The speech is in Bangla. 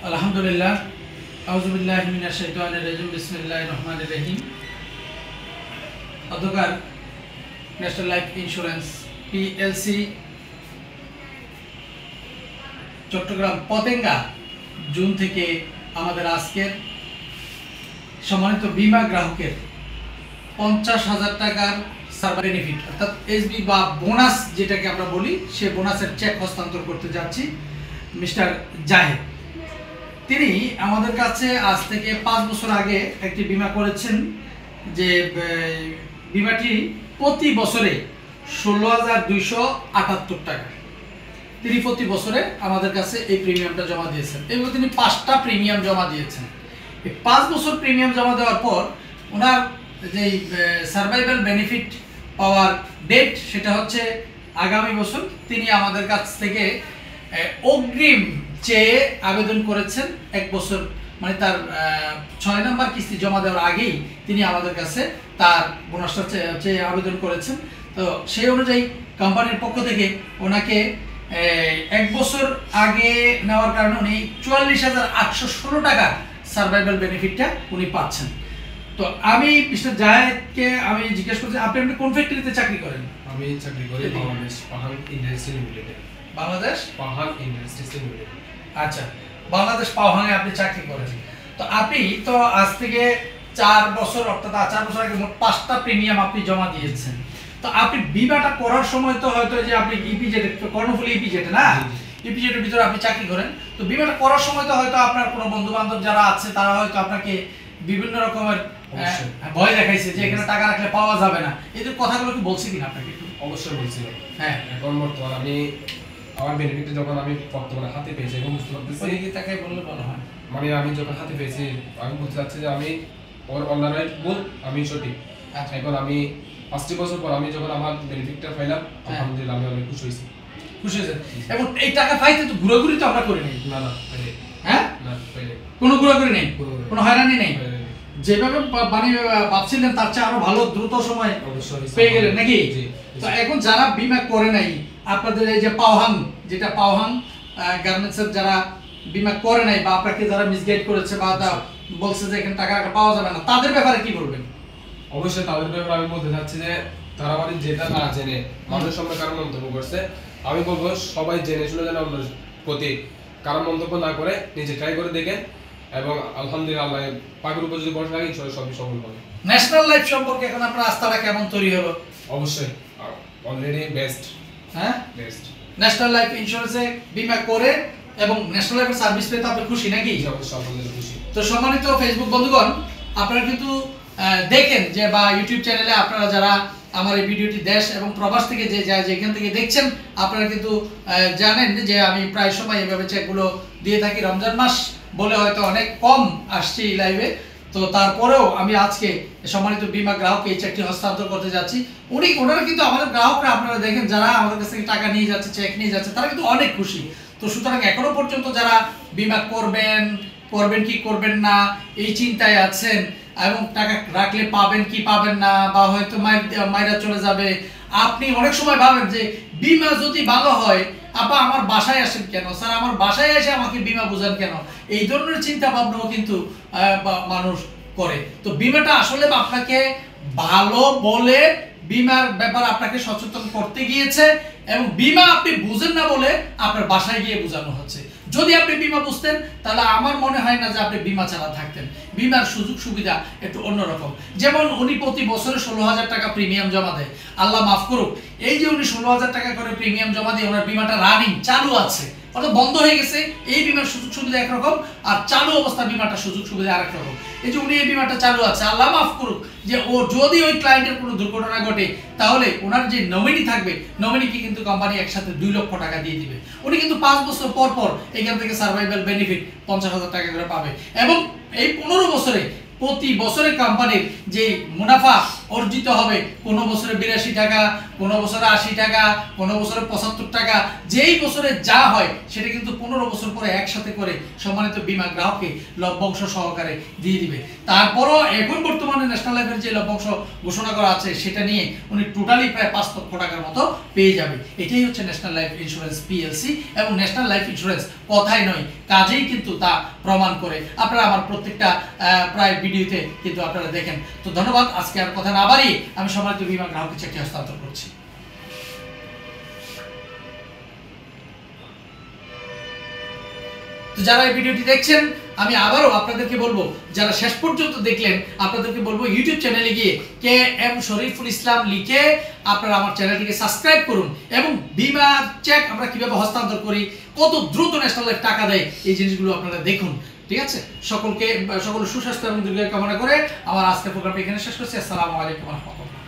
আলহামদুলিল্লাহ, আউযুবিল্লাহি মিনাশ শাইতানির রাজিম, বিসমিল্লাহির রহমানির রহিম। অধ্যকার national life insurance PLC Chattogram Patenga zone থেকে আমাদের আজকের সম্মানিত বীমা গ্রাহকের 50,000 টাকার সার্ভার বেনিফিট অর্থাৎ এসবি বা বোনাস যেটাকে আমরা বলি, সে বোনাসের চেক হস্তান্তর করতে যাচ্ছি মিস্টার জাহেদ। তিনি আমাদের কাছে আজ থেকে 5 বছর আগে একটি বীমা করেছেন, যে বীমাটি প্রতি বছরে 16,278 টাকা। তিনি প্রতি বছরে আমাদের কাছে এই প্রিমিয়ামটা জমা দিয়েছেন এবং তিনি 5টা প্রিমিয়াম জমা দিয়েছেন। এই 5 বছর প্রিমিয়াম জমা দেওয়ার পর ওনার যে সার্ভাইভাল বেনিফিট পাওয়ার ডেট সেটা হচ্ছে আগামী বছর। তিনি আমাদের কাছ থেকে অগ্রিম চেয়ে আবেদন করেছেন 1 বছর, মানে তার 6 নম্বর কিস্তি জমা দেওয়ার আগেই তিনি আমাদের কাছে তার বোনাসটা চেয়ে আবেদন করেছেন। তো সেই অনুযায়ী কোম্পানির পক্ষ থেকে ওনাকে 1 বছর আগে নেওয়ার কারণে উনি 44,816 টাকা সার্ভাইভাল বেনিফিটটা উনি পাচ্ছেন। তো আমি মিস্টার জাহেদকে আমি জিজ্ঞেস করছি, আপনি কোন ফ্যাক্টরিতে চাকরি করেন? আমি চাকরি করি বাংলাদেশ পাহান ইন্ডাস্ট্রি লিমিটেডে। Bangladesh Pahan industry limited. আচ্ছা, বাংলাদেশ পাহানে আপনি চাকরি করেছেন। তো আপনি তো আজ থেকে 4 বছর অর্থাৎ 4 বছর আগে মোট 5টা প্রিমিয়াম আপনি জমা দিয়েছেন। তো আপনি বিমাটা করার সময় তো হয়তো যে আপনি ইপিজেড কর্ণফুলী ইপিজেড না, ইপিজেডের ভিতরে আপনি চাকরি করেন, তো বিমাটা করার সময় তো হয়তো আপনার কোনো বন্ধু বান্ধব যারা আছে তারা হয়তো আপনাকে বিভিন্ন রকমের ভয় দেখাইছে যে এখানে টাকা রাখলে পাওয়া যাবে না। এই কথাগুলো কি বলছি কিনা আপনাকে? একটু অবশ্যই বলছিল। হ্যাঁ, এখন বর্তমানে আমি আমার বেনিফিট যখন আমি বর্তমানে হাতে পেয়েছি এবং বুঝতে পারতেছি কি তাকে বললে ভালো হয়, মানে আমি যখন হাতে পেয়েছি আমি বুঝতে পারছি যে আমি ওর অনলাইন ভুল, আমি সঠিক। আচ্ছা, এখন আমি 5 বছর পর আমি যখন আমার বেনিফিটটা পাইলাম, আলহামদুলিল্লাহ আমি অনেক খুশি হয়েছি। খুশি হয়েছেন? এবং এই টাকা পাইতে তো ঘুরাঘুরি তো আমরা করি নাই। না না পাইলে, হ্যাঁ না পাইলে কোনো ঘুরাঘুরি নেই, কোনো হয়রানি নেই। পাইলে। যেভাবে ভাবছিলেন তার চেয়ে আরো ভালো দ্রুত সময় অবশ্যই পেয়ে গেলেন নাকি? জি। তো এখন যারা বীমা করে নাই, আপনাদের এই যে পাওহাং, যেটা পাওহাং গার্মেন্টসের যারা বীমা করে নাই বা আপনাকে যারা মিসগাইড করেছে বা বলছে যে এখানে টাকা পাওয়া যাবে না, তাদের ব্যাপারে কি বলবেন? অবশ্যই তাদের ব্যাপারে আমি বলতে চাচ্ছি যে তারা মানে যেটা না জেনে মানুষের সামনে কারণ মন্তব্য করছে, আমি বলবো সবাই জেনে শুনে যেন অন্যের প্রতি কারণ মন্তব্য না করে নিজে ট্রাই করে দেখেন এবং আলহামদুলিল্লাহ আল্লাহ পাকের উপর যদি বসে রাখি সবই সফল হবে। ন্যাশনাল লাইফ সম্পর্কে এখন আপনার আস্থাটা কেমন তৈরি হলো? অবশ্যই অলরেডি বেস্ট। হ্যাঁ, বেস্ট। ন্যাশনাল লাইফ ইন্স্যুরেন্সে বীমা করে এবং ন্যাশনাল লাইফের সার্ভিস পেতে আপনি খুশি নাকি? অবশ্যই আলহামদুলিল্লাহ খুশি। তো সম্মানিত ফেসবুক বন্ধুগণ, আপনারা কিন্তু দেখেন যে বা ইউটিউব চ্যানেলে আপনারা যারা আমার এই ভিডিওটি দেশ এবং প্রবাস থেকে যেখান থেকে দেখছেন, আপনারা কিন্তু জানেন যে আমি প্রায় সময় এভাবে চেকগুলো দিয়ে থাকি। রমজান মাস বলে হয়তো অনেক কম আসছি লাইভে, তো তারপরেও আমি আজকে সম্মানিত বীমা গ্রাহককে এই চেকটি হস্তান্তর করতে যাচ্ছি। ওনারা কিন্তু আমাদের গ্রাহকরা, আপনারা দেখেন যারা আমাদের কাছ থেকে টাকা নিয়ে যাচ্ছে, চেক নিয়ে যাচ্ছে, তারা কিন্তু অনেক খুশি। তো সুতরাং এখনো পর্যন্ত যারা বীমা করবেন কি করবেন না এই চিন্তায় আছেন এবং টাকা রাখলে পাবেন কি পাবেন না, বা হয়তো মায়েরা চলে যাবে, আপনি অনেক সময় ভাবেন যে বীমা যদি ভালো হয় আপা আমার বাসায় আসেন কেন, স্যার আমার বাসায় এসে আমাকে বীমা বোঝান কেন, এই ধরনের চিন্তা ভাবনাও কিন্তু মানুষ করে। তো বীমাটা আসলে আপনাকে ভালো বলে বীমার ব্যাপার আপনাকে সচেতন করতে গিয়েছে এবং বীমা আপনি বুঝেন না বলে আপনার বাসায় গিয়ে বোঝানো হচ্ছে। যদি আপনি বীমা বুঝতেন তাহলে আমার মনে হয় না যে আপনি বীমা ছাড়া থাকতেন। বীমার সুযোগ সুবিধা একটু অন্যরকম। যেমন উনি প্রতি বছরে 16,000 টাকা প্রিমিয়াম জমা দেয়, আল্লাহ মাফ করুক, এই যে উনি 16,000 টাকা করে প্রিমিয়াম জমা দিয়ে ওনার বীমাটা রানিং চালু আছে, অর্থাৎ বন্ধ হয়ে গেছে, এই বীমার সুযোগ সুবিধা একরকম আর চালু অবস্থা বীমাটা সুযোগ সুবিধা আরেক রকম। এই যে উনি এই বীমাটা চালু আছে, আল্লাহ মাফ করুক, যে ও যদি ওই ক্লায়েন্টের কোনো দুর্ঘটনা ঘটে তাহলে ওনার যে নমিনি থাকবে, নমিনিকে কিন্তু কোম্পানি একসাথে 2 লক্ষ টাকা দিয়ে দিবে। উনি কিন্তু 5 বছর পর পর এখান থেকে সার্ভাইভাল বেনিফিট 50,000 টাকা করে পাবে এবং এই 15 বছরে প্রতি বছরে কোম্পানির যে মুনাফা অর্জিত হবে, কোনো বছরে 82 টাকা, কোনো বছরে 80 টাকা, কোনো বছরে 75 টাকা, যেই বছরে যা হয় সেটা কিন্তু 15 বছর পরে একসাথে করে সম্মানিত বীমা গ্রাহককে লভ্যাংশ সহকারে দিয়ে দিবে। তারপরও এখন বর্তমানে ন্যাশনাল লাইফের যে লভ্যাংশ ঘোষণা করা আছে সেটা নিয়ে উনি টোটালি প্রায় 5 লক্ষ টাকার মতো পেয়ে যাবে। এটাই হচ্ছে ন্যাশনাল লাইফ ইন্স্যুরেন্স পিএলসি, এবং ন্যাশনাল লাইফ ইন্স্যুরেন্স কথাই নয় কাজেই কিন্তু তা প্রমাণ করে। আপনারা আমার প্রত্যেকটা প্রায় ভিডিওতে কিন্তু আপনারা দেখেন। তো ধন্যবাদ, আজকে আর কথা না বাড়িয়ে আমি সম্মানিত বীমা গ্রাহকের চেকটি হস্তান্তর করছি। তো যারা এই ভিডিওটি দেখছেন, আমি আবারও আপনাদেরকে বলবো, যারা শেষ পর্যন্ত দেখলেন আপনাদেরকে বলবো ইউটিউব চ্যানেলে গিয়ে KM শরীফুল ইসলাম লিখে আপনারা আমার চ্যানেলটিকে সাবস্ক্রাইব করুন, এবং বীমা চেক আমরা কিভাবে হস্তান্তর করি, কত দ্রুত ন্যাশনাল লাইফ টাকা দেয়, এই জিনিসগুলো আপনারা দেখুন। ঠিক আছে, সকলের সুস্বাস্থ্য এবং দীর্ঘায়ু কামনা করে আমার আজকের প্রোগ্রামটি এখানে শেষ করছি। আসসালামু আলাইকুম ওয়া রাহমাতুল্লাহ।